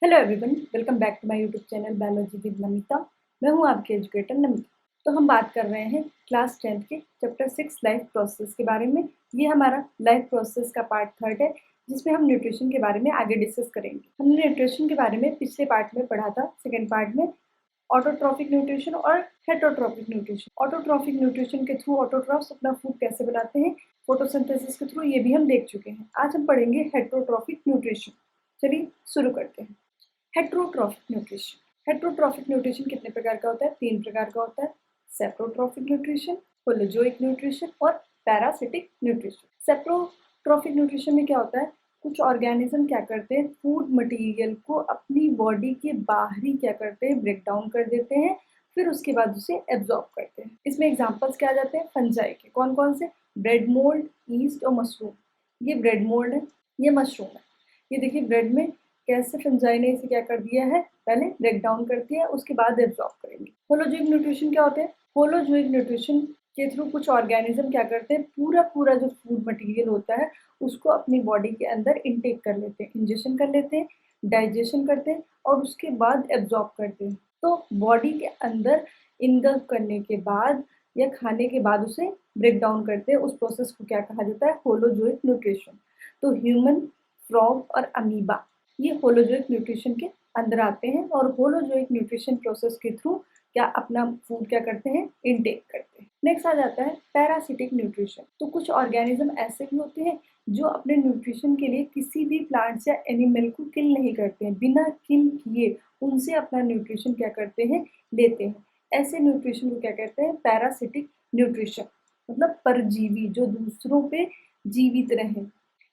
Hello everyone, welcome back to my YouTube channel biology with Namita. मैं हूं आपकी educator Namita. तो हम बात कर रहे हैं क्लास 10th के चैप्टर 6 लाइफ प्रोसेस के बारे में। ये हमारा लाइफ प्रोसेस का पार्ट 3 है, जिसमें हम न्यूट्रिशन के बारे में आगे डिस्कस करेंगे। हमने न्यूट्रिशन के बारे में पिछले पार्ट में पढ़ा था, सेकेंड पार्ट में ऑटोट्रॉफिक न्यूट्रिशन और हेटरोट्रॉफिक न्यूट्रिशन। ऑटोट्रॉफिक न्यूट्रिशन के थ्रू ऑटोट्रॉफ्स अपना फूड कैसे बनाते हैं, फोटोसिंथेसिस के थ्रू, ये भी हम देख चुके हैं। आज हम पढ़ेंगे हेटरोट्रॉफिक न्यूट्रिशन। चलिए शुरू करते हैं। Heterotrophic nutrition. हेटरोट्रॉफिक न्यूट्रिशन कितने प्रकार का होता है? 3 प्रकार का होता है। सेप्रोट्रॉफिक न्यूट्रिशन, होलोजोइक न्यूट्रिशन और पैरासिटिक न्यूट्रिशन। सेप्रोट्रॉफिक न्यूट्रिशन में क्या होता है? कुछ ऑर्गेनिज्म क्या करते हैं, फूड मटेरियल को अपनी बॉडी के बाहरी क्या करते हैं, ब्रेक डाउन कर देते हैं, फिर उसके बाद उसे एब्जॉर्ब करते हैं। इसमें एग्जांपल्स क्या आ जाते हैं? फंजाई के। कौन कौन से? ब्रेड मोल्ड, ईस्ट और मशरूम। ये ब्रेड मोल्ड है, ये मशरूम है। ये देखिए ब्रेड में कैसे फंजाई ने इसे क्या कर दिया है, पहले ब्रेक डाउन करती है, उसके बाद एब्जॉर्ब करेंगे। होलोजोइक न्यूट्रिशन क्या होते हैं? होलोजोइक न्यूट्रिशन के थ्रू कुछ ऑर्गेनिज्म क्या करते हैं, पूरा जो फूड मटेरियल होता है उसको अपनी बॉडी के अंदर इनटेक कर लेते हैं, इंजेक्शन कर लेते हैं, डाइजेशन करते हैं और उसके बाद एब्जॉर्ब करते हैं। तो बॉडी के अंदर इनगल्फ करने के बाद या खाने के बाद उसे ब्रेक डाउन करते हैं। उस प्रोसेस को क्या कहा जाता है? Holozoic nutrition. तो ह्यूमन, फ्रॉग और अमीबा ये होलोजोइक न्यूट्रिशन के अंदर आते हैं और होलोजोइक न्यूट्रिशन प्रोसेस के थ्रू क्या अपना फूड क्या करते हैं, इनटेक करते हैं। नेक्स्ट आ जाता है पैरासिटिक न्यूट्रिशन। तो कुछ ऑर्गेनिज्म ऐसे भी होते हैं जो अपने न्यूट्रिशन के लिए किसी भी प्लांट्स या एनिमल को किल नहीं करते हैं, बिना किल किए उनसे अपना न्यूट्रिशन क्या करते हैं, लेते हैं। ऐसे न्यूट्रिशन को क्या कहते हैं? Parasitic nutrition. मतलब परजीवी, जो दूसरों पे जीवित रहे।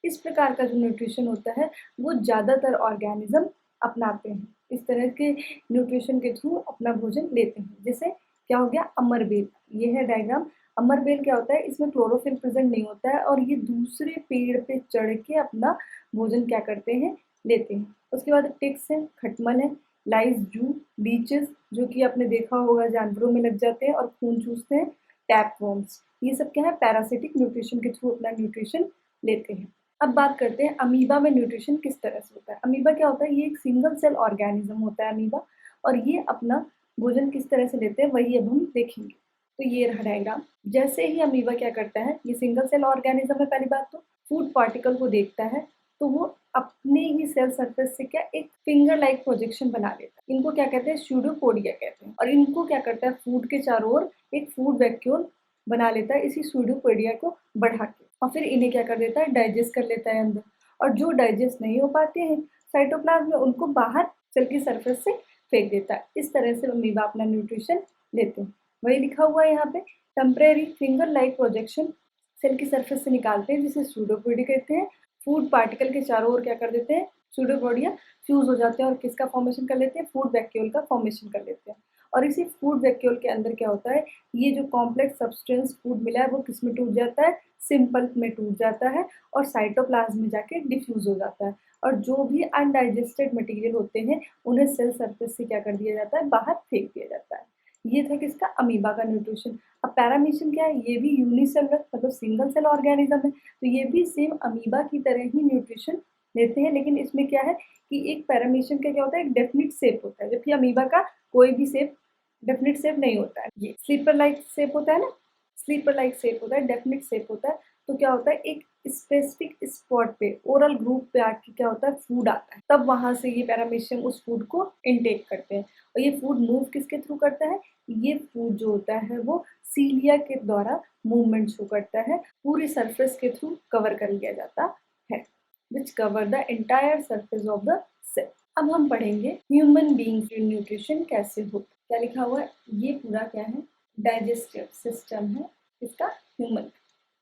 इस प्रकार का जो न्यूट्रिशन होता है वो ज़्यादातर ऑर्गेनिज्म अपनाते हैं। इस तरह के न्यूट्रिशन के थ्रू अपना भोजन लेते हैं। जैसे क्या हो गया? अमरबेल। ये है डायग्राम। अमरबेल क्या होता है? इसमें क्लोरोफिल प्रेजेंट नहीं होता है और ये दूसरे पेड़ पे चढ़ के अपना भोजन क्या करते हैं, लेते हैं। उसके बाद टिक्स है, खटमल है, लाइस, जू, लीचेस जो कि आपने देखा होगा जानवरों में लग जाते हैं और खून चूसते हैं, टैपवर्म्स। ये सब क्या है? पैरासिटिक न्यूट्रिशन के थ्रू अपना न्यूट्रिशन लेते हैं। अब बात करते हैं अमीबा में न्यूट्रिशन किस तरह से होता है। अमीबा क्या होता है? ये एक सिंगल सेल ऑर्गेनिज्म होता है अमीबा, और ये अपना भोजन किस तरह से लेते हैं वही अब हम देखेंगे। तो ये रहा डायग्राम। जैसे ही अमीबा क्या करता है, ये सिंगल सेल ऑर्गेनिज्म है, पहली बात तो फूड पार्टिकल को देखता है तो वो अपने ही सेल सरफेस से क्या एक फिंगर लाइक प्रोजेक्शन बना लेता है। इनको क्या कहते हैं? स्यूडोपोडिया कहते हैं। और इनको क्या करता है? फूड के चारों ओर एक फूड वैक्यूल बना लेता है, इसी स्यूडोपोडिया को बढ़ा के, और फिर इन्हें क्या कर देता है? डाइजेस्ट कर लेता है अंदर। और जो डाइजेस्ट नहीं हो पाते हैं साइटोप्लाज्म में, उनको बाहर सेल की सरफेस से फेंक देता है। इस तरह से अमीबा अपना न्यूट्रिशन लेते हैं। वही लिखा हुआ है यहाँ पे, temporary finger like projection cell की सरफेस से निकालते हैं, जिसे स्यूडोपोडिया कहते हैं। फूड पार्टिकल के चारों ओर क्या कर देते हैं? स्यूडोपोडिया फ्यूज हो जाते हैं और किसका फॉर्मेशन कर लेते हैं? फूड वैक्यूल का फॉर्मेशन कर लेते हैं। और इसी फूड वैक्यूल के अंदर क्या होता है? ये जो कॉम्प्लेक्स सब्सटेंस फूड मिला है वो किस में टूट जाता है? सिंपल में टूट जाता है और साइटोप्लाज्म में जाके डिफ्यूज हो जाता है। और जो भी अनडाइजेस्टेड मटेरियल होते हैं उन्हें सेल सरफेस से क्या कर दिया जाता है? बाहर फेंक दिया जाता है। ये था किसका? अमीबा का न्यूट्रिशन। अब पैरामीशियम क्या है? ये भी यूनिसेलुलर मतलब सिंगल सेल ऑर्गेनिज्म है, तो ये भी सेम अमीबा की तरह ही न्यूट्रिशन लेते हैं। लेकिन इसमें क्या है कि एक पैरामीशियम का क्या होता है? एक डेफिनिट शेप होता है, जबकि अमीबा का कोई भी शेप डेफिनिट शेप नहीं होता है। ये स्लीपर लाइक शेप होता है ना, स्लीपर लाइक शेप होता है, डेफिनिट शेप होता है। तो क्या होता है? एक स्पेसिफिक स्पॉट पे ओरल ग्रुप पे आके क्या होता है? फूड आता है, तब वहां से ये पैरामीशियम उस फूड को इनटेक करते हैं। और ये फूड मूव किसके थ्रू करता है? ये फूड जो होता है वो सीलिया के द्वारा मूवमेंट शो करता है, पूरी सरफेस के थ्रू कवर कर लिया जाता है, which cover the entire surface of the cell. अब हम पढ़ेंगे ह्यूमन बीइंग्स न्यूट्रिशन कैसे होता है। क्या लिखा हुआ है? ये पूरा क्या है? डाइजेस्टिव सिस्टम है इसका, ह्यूमन।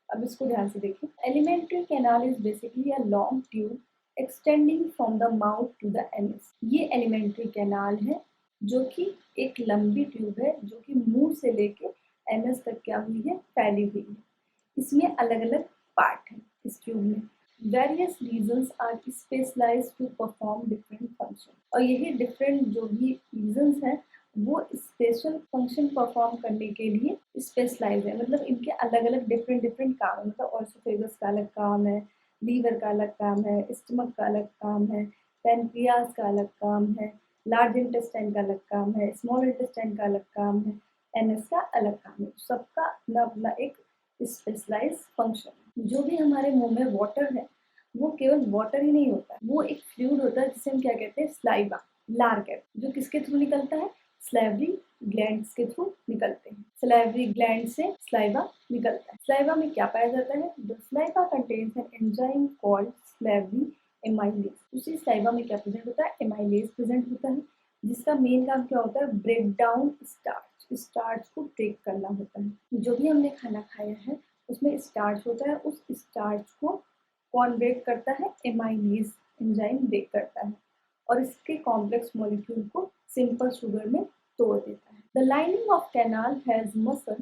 अब इसको ध्यान से देखिए। Alimentary canal is basically a long tube extending from the mouth to the anus. ये एलिमेंट्री कैनाल है जो कि एक लंबी ट्यूब है जो कि मुंह से लेके एनस तक क्या हुई है? फैली हुई है। इसमें अलग अलग पार्ट है इस ट्यूब में। Various regions are specialised to perform different function. और यही डिफरेंट जो भी रीजन्स हैं वो स्पेशल फंक्शन परफॉर्म करने के लिए स्पेशलाइज है। मतलब इनके अलग अलग डिफरेंट काम है। मतलब ऑसोफेगस का अलग काम है, लीवर का अलग काम है, स्टमक का अलग काम है, पेनक्रियाज का अलग काम है, लार्ज इंटेस्टाइन का अलग काम है, स्मॉल इंटेस्टाइन का अलग काम है, एनएस का अलग काम है। सबका अपना अपना एक स्पेशलाइज फंक्शन है। जो भी हमारे मुंह में वाटर है वो केवल वाटर ही नहीं होता, वो एक फ्लूइड होता है जिसे हम क्या कहते हैं, स्लाइवा, लार कहते हैं, जो किसके थ्रू निकलता है, स्लाइवरी ग्लैंड्स के थ्रू निकलते हैं। स्लाइवरी ग्लैंड से स्लाइवा निकलता है। स्लाइवा में क्या पाया जाता है, the saliva contains an enzyme called salivary amylase. उसी स्लाइवा में क्या प्रेजेंट होता है, एमाइलेज प्रेजेंट होता है, जिसका मेन काम क्या होता है, ब्रेक डाउन स्टार्च, स्टार्च को ब्रेक करना होता है। जो भी हमने खाना खाया है उसमें स्टार्च होता है, उस स्टार्च को कौन ब्रेक करता है, एमाइलेज एंजाइम ब्रेक करता है और इसके कॉम्प्लेक्स मॉलिक्यूल को सिंपल शुगर में तोड़ देता है। The lining of canal has muscle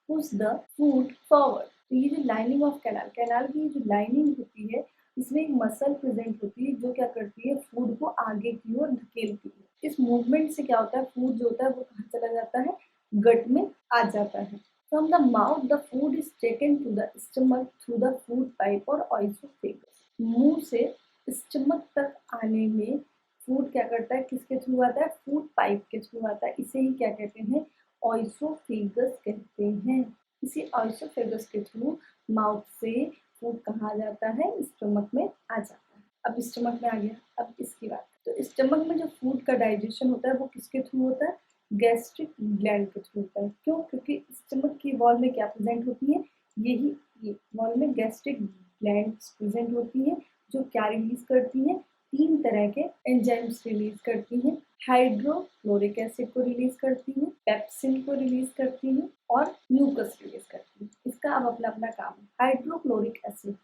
push the food forward. तो ये जो लाइनिंग ऑफ कैनाल, कैनाल की जो लाइनिंग होती है इसमें एक मसल प्रेजेंट होती है जो क्या करती है, फूड को आगे की ओर धकेलती है। इस मूवमेंट से क्या होता है, फूड जो होता है वो कहाँ चला जाता है, गट में आ जाता है। From the mouth the food is taken to the stomach through the food pipe और ऑइसोफेगस। मुंह से स्टमक तक आने में फूड क्या करता है, किसके थ्रू आता है, फूड पाइप के थ्रू आता है। इसे ही क्या कहते हैं, ऑइसोफेगस कहते हैं। इसी ऑइसोफेगस के थ्रू माउथ से फूड कहाँ जाता है, स्टमक में आ जाता है। अब स्टमक में आ गया, अब इसकी बात, तो स्टमक में जो फूड का डाइजेशन होता है वो किसके थ्रू होता है, गैस्ट्रिक ग्लैंड के थ्रू होता है। क्यों, क्योंकि स्टमक की वॉल में क्या प्रेजेंट होती है, यही ये वॉल में गैस्ट्रिक ग्लैंड प्रेजेंट होती है जो क्या रिलीज करती है, तीन तरह के एंजाइम्स रिलीज करती है। हाइड्रोक्लोरिक एसिड को रिलीज करती है, पेप्सिन को रिलीज करती है और म्यूकस रिलीज करती है। इसका अब अपना अपना काम है। हाइड्रोक्लोरिक एसिड,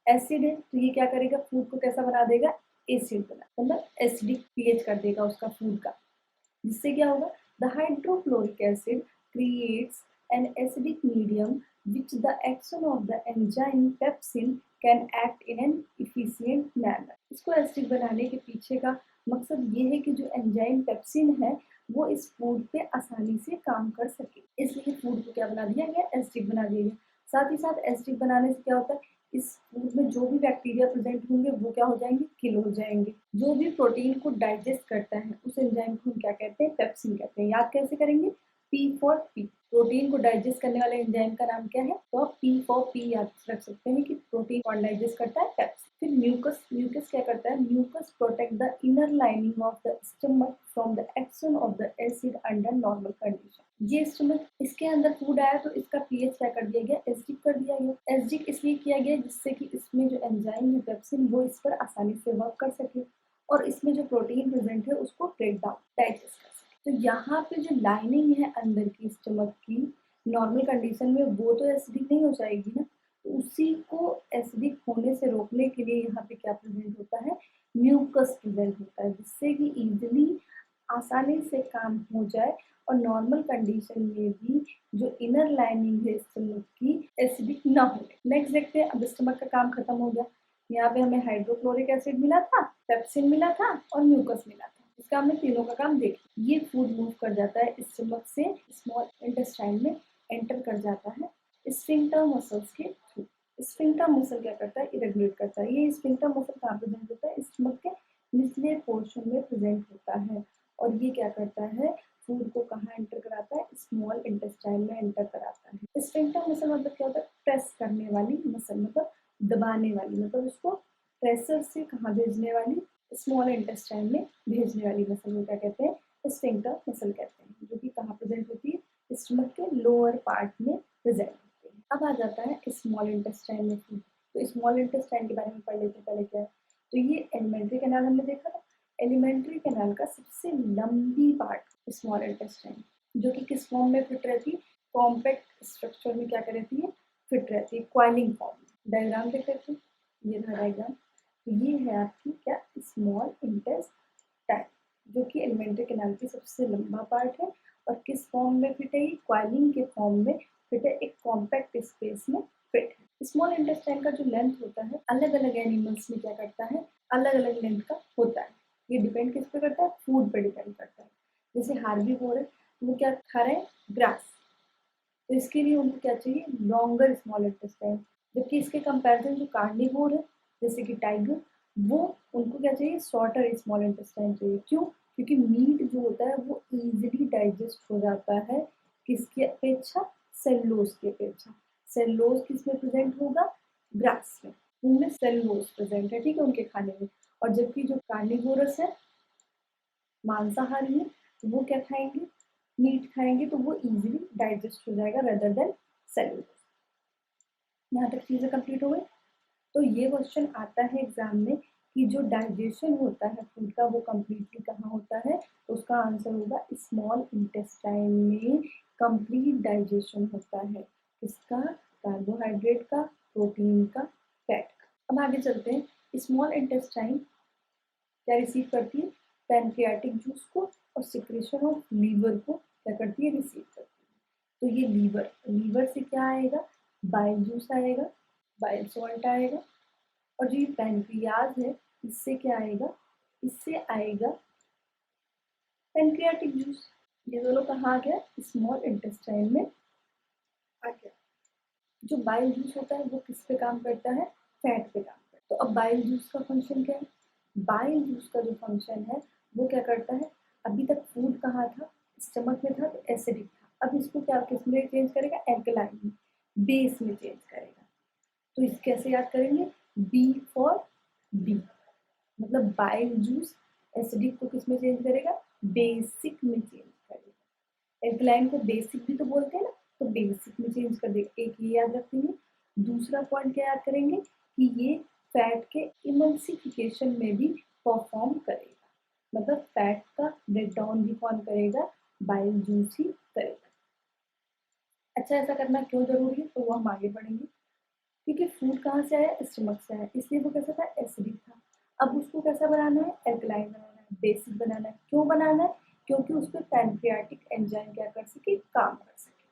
एसिड है तो ये क्या करेगा, फूड को कैसा बना देगा, एसिड बना, मतलब एसिडिक पीएच कर देगा उसका फूड का, जिससे क्या होगा, the hydrochloric acid creates an acidic medium which the action of the enzyme pepsin can act in an efficient manner। इसको एसिडिक बनाने के पीछे का मकसद ये है कि जो एंजाइम पेप्सिन है वो इस फूड पे आसानी से काम कर सके, इसलिए फूड को क्या बना दिया गया, एसिडिक बना दिया गया। साथ ही साथ एसिडिक बनाने से क्या होता है, इस फूड में जो भी बैक्टीरिया प्रेजेंट होंगे वो क्या हो जाएंगे, किल हो जाएंगे। जो भी प्रोटीन को डाइजेस्ट करता है उस एंजाइम को हम क्या कहते हैं, पेप्सिन कहते हैं। याद कैसे करेंगे, P फॉर पी, प्रोटीन को डाइजेस्ट करने वाले एंजाइम का नाम क्या है, तो आप P फॉर पी याद रख सकते हैं कि प्रोटीन कौन डाइजेस्ट करता है, पेप्सिन। फिर म्यूकस, म्यूकस क्या करता है, mucus protect the inner lining of the stomach from the action of the acid under normal condition. ये स्टमक, इसके अंदर फूड आया तो इसका पीएच क्या कर दिया गया, एसिडिक कर दिया गया। एसिडिक इसलिए किया गया जिससे कि इसमें जो एंजाइम है पेप्सिन वो इस पर आसानी से वर्क कर सके और इसमें जो प्रोटीन प्रेजेंट है उसको ब्रेक डाउन, डाइजेस्ट कर सके। तो यहाँ पे जो लाइनिंग है अंदर की स्टमक की, नॉर्मल कंडीशन में वो तो एसिडिक नहीं हो जाएगी ना, तो उसी को एसिडिक होने से रोकने के लिए यहाँ पे क्या प्रेजेंट होता है, म्यूकस प्रेजेंट होता है, जिससे कि इजीली आसानी से काम हो जाए और नॉर्मल कंडीशन में भी जो इनर लाइनिंग है स्टमक की एसिडिक ना हो। नेक्स्ट देखते हैं, अब स्टमक का काम खत्म हो गया। यहाँ पे हमें हाइड्रोक्लोरिक एसिड मिला था, पेप्सिन मिला था और म्यूकस मिला था। इसका हमने तीनों का काम देख लिया। ये फूड मूव कर जाता है स्टमक से स्मॉल इंटेस्टाइन में एंटर कर जाता है स्फिंक्टर मसल्स के थ्रू। स्फिंक्टर मसल क्या करता है, रेगुलेट करता है। ये स्फिंक्टर मसल कहाँ प्रेजेंट होता है, स्टमक के निचले पोर्शन में प्रेजेंट होता है और ये क्या करता है, फूड को कहाँ एंटर कराता है, स्मॉल इंटेस्टाइन में एंटर कराता है। स्फिंक्टर मसल मतलब क्या होता है, प्रेस करने वाली मसल, मतलब दबाने वाली, मतलब उसको प्रेशर से कहाँ भेजने वाली, स्मॉल इंटेस्टाइन में भेजने वाली मसल को क्या कहते हैं, स्फिंक्टर मसल कहते हैं, जो कि कहाँ प्रेजेंट होती है, स्टमक के लोअर पार्ट में प्रेजेंट होती है। अब आ जाता है स्मॉल इंटेस्टाइन में फूड। तो स्मॉल इंटेस्टाइन के बारे में पढ़ लेते हैं पहले क्या है। तो ये एलिमेंट्री कैनाल हमने देखा था, एलिमेंट्री कैनाल का सबसे लंबी पार्ट स्मॉल इंटेस्टाइन, जो कि किस फॉर्म में फिट रहती है, कॉम्पैक्ट स्ट्रक्चर में क्या रहती है, फिट रहती है, क्वाइलिंग फॉर्म में। डायग्राम देख लेते हैं, ये था डायग्राम। तो ये है आपकी क्या, स्मॉल इंटेस्टाइन, जो कि एलिमेंट्री कैनाल की सबसे लंबा पार्ट है और किस फॉर्म में फिट है, क्वाइलिंग के फॉर्म में फिट है, एक कॉम्पैक्ट स्पेस में फिट है। स्मॉल इंटेस्टाइन का जो लेंथ होता है अलग अलग एनिमल्स में क्या करता है, अलग अलग लेंथ का होता है। ये डिपेंड किस पे करता है, फूड पे डिपेंड करता है। जैसे हार्बीवोर है, वो क्या खा रहे हैं, ग्रास, तो इसके लिए उनको क्या चाहिए, लॉन्गर स्मॉल इंटेस्टाइन। जबकि इसके कंपैरिजन जो कार्निवोर है जैसे कि टाइगर, वो उनको क्या चाहिए, शॉर्टर स्मॉल इंटेस्टाइन चाहिए। क्यों? क्योंकि मीट जो होता है वो इजीली डाइजेस्ट हो जाता है, किसकी अपेक्षा, सेलुलोज की अपेक्षा। सेलुलोज किस में प्रेजेंट होगा, ग्रास में, उनमें सेलुलोज प्रेजेंट है, ठीक है, उनके खाने में। और जबकि जो कार्निवोरस है, मांसाहारी है, तो वो क्या खाएंगे, मीट खाएंगे, तो वो इजीली डाइजेस्ट हो जाएगा रेदर देन सेलुलोज। यहाँ तक चीजें कंप्लीट हो गई। तो ये क्वेश्चन आता है एग्जाम में कि जो डाइजेशन होता है फूड का वो कंप्लीटली कहाँ होता है, तो उसका आंसर होगा स्मॉल इंटेस्टाइन में कंप्लीट डाइजेशन होता है। किसका, कार्बोहाइड्रेट का, प्रोटीन का, फैट का। अब आगे चलते हैं। स्मॉल इंटेस्टाइन क्या रिसीव करती है, पैनक्रियाटिक जूस को और सिक्रेशन ऑफ लीवर को क्या करती है, रिसीव करती है। तो ये लीवर, लीवर से क्या आएगा, बाइल जूस आएगा, बाइल सॉल्ट आएगा। और जो ये पैनक्रियाज है, इससे क्या आएगा, इससे आएगा पैनक्रियाटिक जूस। ये दोनों कहाँ आ गया, स्मॉल इंटेस्टाइन में आ गया। जो बाइल जूस होता है वो किस पे काम करता है, फैट पे काम करता है। तो अब बाइल जूस का फंक्शन क्या है, बाइल जूस का जो फंक्शन है वो क्या करता है, अभी तक फूड कहाँ था, स्टमक में था तो एसिडिक था, अब इसको क्या किस में चेंज करेगा, एल्कलाइन में, बेस में चेंज करेगा। तो इस कैसे याद करेंगे, बी फॉर बी, मतलब बाइल जूस एसिडिक को किस में चेंज करेगा, बेसिक में चेंज करेगा। एल्कलाइन को बेसिक भी तो बोलते हैं ना, तो बेसिक में चेंज कर देगा। एक ये याद रखेंगे। दूसरा पॉइंट क्या याद करेंगे कि ये फैट के इमल्सिफिकेशन में भी परफॉर्म करेगा, मतलब फैट का ब्रेक डाउन भी कौन करेगा, बाइल जूस ही करेगा। अच्छा, ऐसा करना क्यों जरूरी है, तो वो हम आगे बढ़ेंगे। क्योंकि फूड कहाँ से आया, स्टमक से आया, इसलिए वो कैसा था, एसिडिक था। अब उसको कैसा बनाना है, एल्कलाइन बनाना है, बेसिक बनाना है। क्यों बनाना है, क्योंकि उस पर पैनक्रियाटिक एंजाइम क्या कर सके, काम कर सके।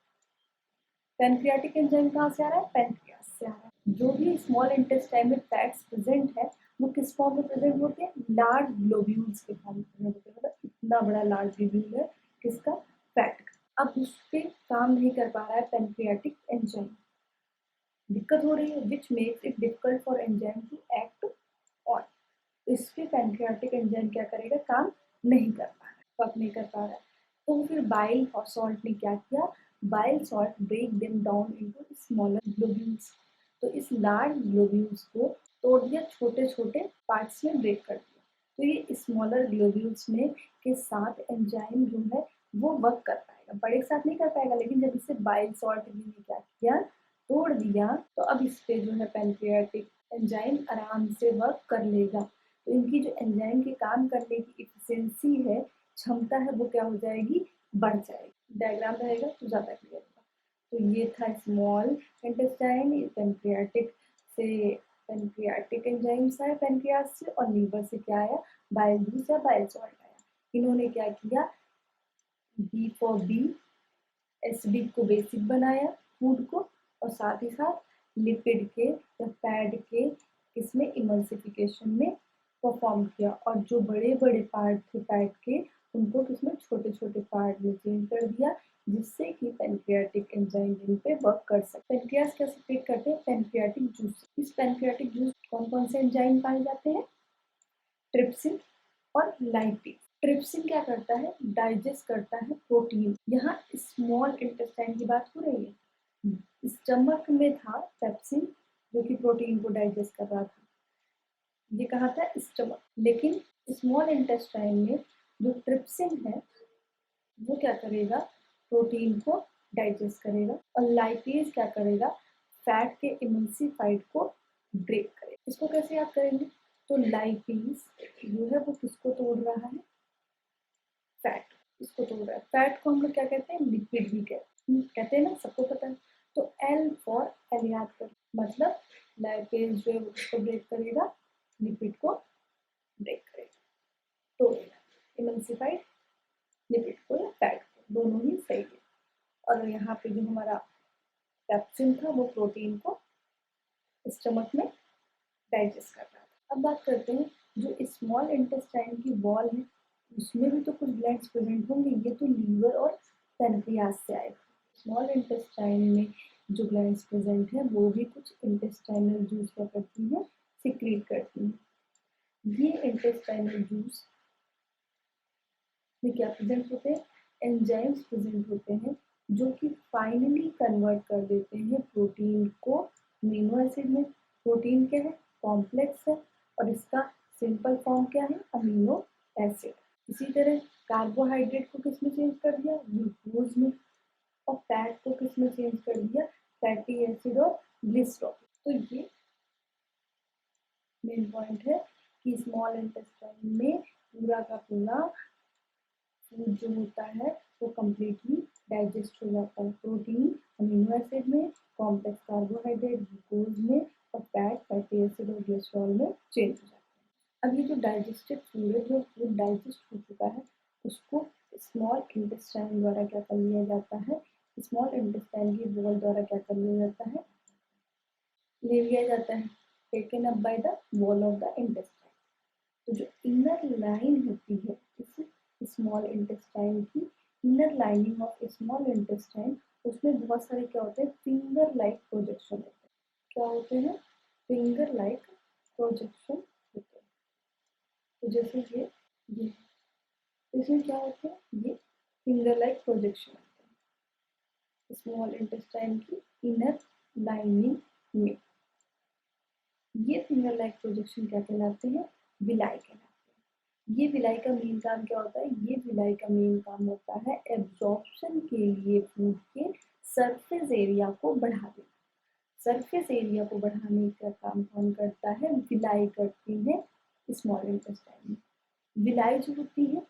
पैनक्रियाटिक एंजाइम कहाँ से आ रहा है, पैनक्रियास से आ रहा है। जो भी स्मॉल इंटेस्टाइन में फैट्स प्रेजेंट है वो किस फॉर्म में प्रेजेंट होते हैं, लार्ज ग्लोब्यूल्स के फॉर्म में प्रेजेंट होते हैं। मतलब इतना बड़ा लार्ज ग्लोब्यूल है किसका, फैट का। अब उस पर काम नहीं कर पा रहा है पैनक्रियाटिक एंजाइम, दिक्कत हो रही है, which makes it difficult for enzyme to act on. इस पे पैनक्रियाटिक एंजाइम क्या करेगा, काम नहीं कर पा रहा है, वर्क नहीं कर पा रहा है। तो फिर बाइल और सॉल्ट ने क्या किया, bile salt break them down into smaller globules. तो इस लार्ज ग्लोब्यूल्स को तोड़ दिया, छोटे छोटे पार्ट्स में ब्रेक कर दिया। तो ये स्मॉलर ग्लोब्यूल्स में के साथ एंजाइम जो है वो वर्क कर पाएगा, बड़े के साथ नहीं कर पाएगा। लेकिन जब इसे बाइल सॉल्ट ने क्या किया, तोड़ दिया, तो अब इस पे जो है पैनक्रियाटिक एंजाइम आराम से वर्क कर लेगा। तो इनकी जो एंजाइम के काम करने की इफिशियंसी है, क्षमता है, वो क्या हो जाएगी, बढ़ जाएगी। डायग्राम रहेगा तो ज़्यादा क्लियर होगा। तो ये था स्मॉल इंटेस्टाइन, पैनक्रियाटिक से, पैनक्रियाटिक एंजाइम्स आया पैनक्रियास से, और लीवर से क्या आया, बाइल जूस या बाइल सॉल्ट आया। इन्होंने क्या किया, बी फॉर बी, एसिडिक को बेसिक बनाया फूड को, और साथ ही साथ लिपिड के या फैट के इसमें इमल्सिफिकेशन में परफॉर्म किया। और जो बड़े बड़े पार्ट थे फैट के, उनको किसमें, छोटे छोटे पार्ट में चेंज कर दिया, जिससे कि पैनक्रियाटिक एंजाइम इन पे वर्क कर सके। पैनक्रियास क्या सेक्रेट करते हैं, पैनक्रियाटिक जूस। इस पैनक्रियाटिक जूस कौन कौन से एंजाइम पाए जाते हैं, ट्रिप्सिन और लाइपेज। ट्रिप्सिन क्या करता है, डाइजेस्ट करता है प्रोटीन। यहाँ स्मॉल इंटेस्टाइन की बात हो रही है, स्टमक में था पेप्सिन जो कि प्रोटीन को डाइजेस्ट कर रहा था, ये कहा था स्टमक। लेकिन स्मॉल इंटेस्टाइन में जो ट्रिप्सिन है वो क्या करेगा, प्रोटीन को डाइजेस्ट करेगा, और लाइपेज क्या करेगा, फैट के इमल्सिफाइड को ब्रेक करेगा। इसको कैसे याद करेंगे, तो लाइपेज जो है वो किसको तोड़ रहा है, फैट, इसको तोड़ रहा है। फैट को हम लोग क्या कहते हैं, लिपिड भी कहते हैं ना, सबको पता है। तो एल फॉर एल याद कर, मतलब लाइपेज जो है वो किसको ब्रेक करेगा, लिपिड को ब्रेक करेगा, तोड़ेगा, इमल्सिफाइड लिपिड को या फैट को, दोनों ही सही है। और यहाँ पे जो हमारा पेप्सिन था वो प्रोटीन को स्टमक में डाइजेस्ट कर रहा था। अब बात करते हैं जो स्मॉल इंटेस्टाइन की वॉल है, उसमें भी तो कुछ ग्लैंड्स प्रेजेंट होंगे। ये तो लीवर और पैनक्रियास से आएगा। स्मॉल इंटेस्टाइन में जो ग्लैंड्स प्रेजेंट है वो भी कुछ इंटेस्टाइनल जूस क्या करती है, सिक्रीट करती है। ये इंटेस्टाइनल जूस में क्या प्रेजेंट होते हैं, एंजाइम्स प्रेजेंट होते हैं जो कि फाइनली कन्वर्ट कर देते हैं प्रोटीन को अमीनो एसिड में। प्रोटीन क्या है, कॉम्प्लेक्स है और इसका सिंपल फॉर्म क्या है, अमीनो एसिड। इसी तरह कार्बोहाइड्रेट को किसमें चेंज कर दिया, ग्लूकोज में, और फैट को किसमें चेंज कर दिया, फैटी एसिड और ग्लिसरॉल। तो ये मेन पॉइंट है कि स्मॉल इंटेस्टाइन में पूरा का पूरा फूड जो होता है वो कम्प्लीटली डाइजेस्ट हो जाता है। प्रोटीन अमीनो एसिड में, कॉम्प्लेक्स कार्बोहाइड्रेट ग्लूकोज में, और फैट फैटी एसिड और ग्लिसरॉल में चेंज हो जाता है। अब ये जो डाइजेस्टेड फूड है, जो फूड डाइजेस्ट हो चुका है, उसको स्मॉल इंटेस्टाइन द्वारा क्या कर लिया जाता है, स्मॉल इंटेस्टाइन की वॉल द्वारा क्या कर लिया जाता है, ले लिया जाता है, taken up by the wall of the intestine. तो जो इनर लाइन होती है इस स्मॉल इंटेस्टाइन की, inner lining of small intestine, उसमें बहुत सारे क्या होते हैं, फिंगर लाइक प्रोजेक्शन होते हैं। क्या होते हैं, फिंगर लाइक प्रोजेक्शन होते हैं। तो जैसे ये इसमें क्या होते हैं, ये फिंगर लाइक प्रोजेक्शन होते हैं स्मॉल इंटेस्टाइन की इनर लाइनिंग में। ये फिंगर लाइक प्रोजेक्शन क्या कहलाते हैं, विलाई कहलाते हैं। ये विलाई का मेन काम क्या होता है, ये विलाई का मेन काम होता है एब्जॉर्प्शन के लिए फूड के सरफेस एरिया को बढ़ा देना। सरफेस एरिया को बढ़ाने का काम कौन करता है, विलाई करती है स्मॉल इंटेस्टाइन में। विलाई जो होती है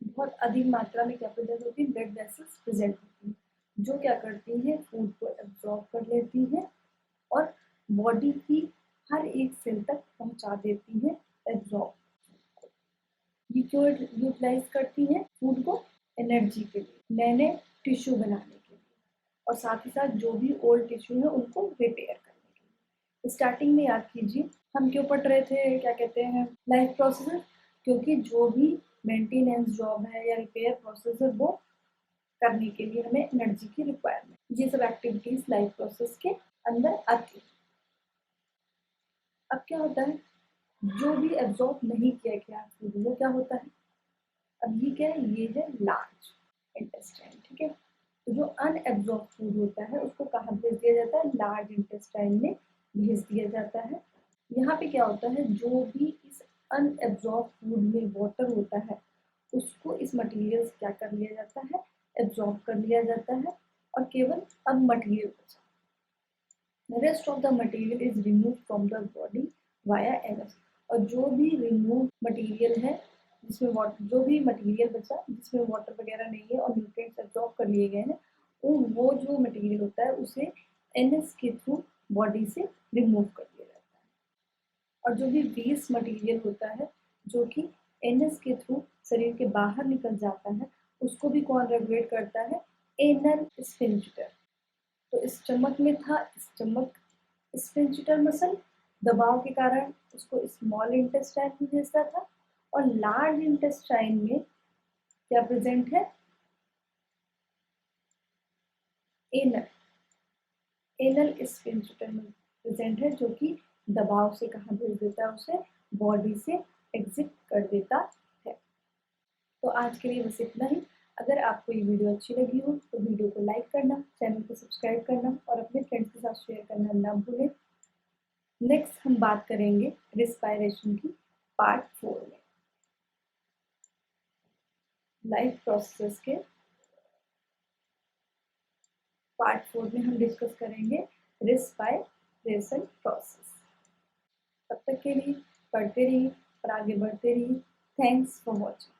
बहुत अधिक मात्रा में क्या प्रेजेंट होती है, ब्लड वेसल्स प्रेजेंट होती है, जो क्या करती है, फूड को एब्जॉर्ब कर लेती है और बॉडी की हर एक सेल तक पहुंचा देती है एब्जॉर्ब। ये क्यों यूटिलाइज करती है फूड को, एनर्जी के लिए, नए नए टिश्यू बनाने के लिए, और साथ ही साथ जो भी ओल्ड टिश्यू है उनको रिपेयर करने के लिए। स्टार्टिंग में याद कीजिए हम क्यों पढ़ रहे थे, क्या कहते हैं, लाइफ प्रोसेस, क्योंकि जो भी मेंटेनेंस जॉब है या रिपेयर प्रोसेस है वो करने के लिए हमें एनर्जी की रिक्वायरमेंट, ये सब एक्टिविटीज लाइफ प्रोसेस के अंदर आती है। अब क्या होता है, जो भी एब्जॉर्ब नहीं किया गया फूड वो क्या होता है, अब ये क्या है, ये है लार्ज इंटेस्टाइन, ठीक है। तो जो अनएब्जॉर्ब फूड होता है उसको कहाँ भेज दिया जाता है, लार्ज इंटेस्टाइन में भेज दिया जाता है। यहाँ पे क्या होता है, जो भी इस अनएब्जॉर्ब फूड में वाटर होता है उसको इस मटेरियल से क्या कर लिया जाता है, एब्जॉर्ब कर लिया जाता है, और केवल अब मटेरियल बचा। Rest of the material is remove from the body via energy. और जो भी रिमूव मटेरियल है, जिसमें वाटर, जो भी मटेरियल बचा जिसमें वाटर वगैरह नहीं है और न्यूट्रिएंट्स एब्जॉर्ब कर लिए गए हैं, वो जो मटेरियल होता है उसे एनएस के थ्रू बॉडी से रिमूव कर दिया जाता है। और जो भी वेस्ट मटेरियल होता है जो कि एनएस के थ्रू शरीर के बाहर निकल जाता है, उसको भी कौन रेगुलेट करता है, एनल स्फिंक्टर। तो स्टमक में था, स्टमक स्फिंक्टर मसल दबाव के कारण उसको स्मॉल इंटेस्टाइन में भेजता था, और लार्ज इंटेस्टाइन में क्या प्रेजेंट है, एनल एनल स्फिंक्टर में प्रेजेंट है, जो कि दबाव से कहाँ भेज देता है, उसे बॉडी से एग्जिट कर देता है। तो आज के लिए बस इतना ही। अगर आपको ये वीडियो अच्छी लगी हो तो वीडियो को लाइक करना, चैनल को सब्सक्राइब करना और अपने फ्रेंड्स के साथ शेयर करना ना भूलें। नेक्स्ट हम बात करेंगे रिस्पायरेशन की पार्ट 4 में। लाइफ प्रोसेस के पार्ट 4 में हम डिस्कस करेंगे रिस्पायरेशन प्रोसेस। तब तक के लिए पढ़ते रहिए और आगे बढ़ते रहिए। Thanks for watching.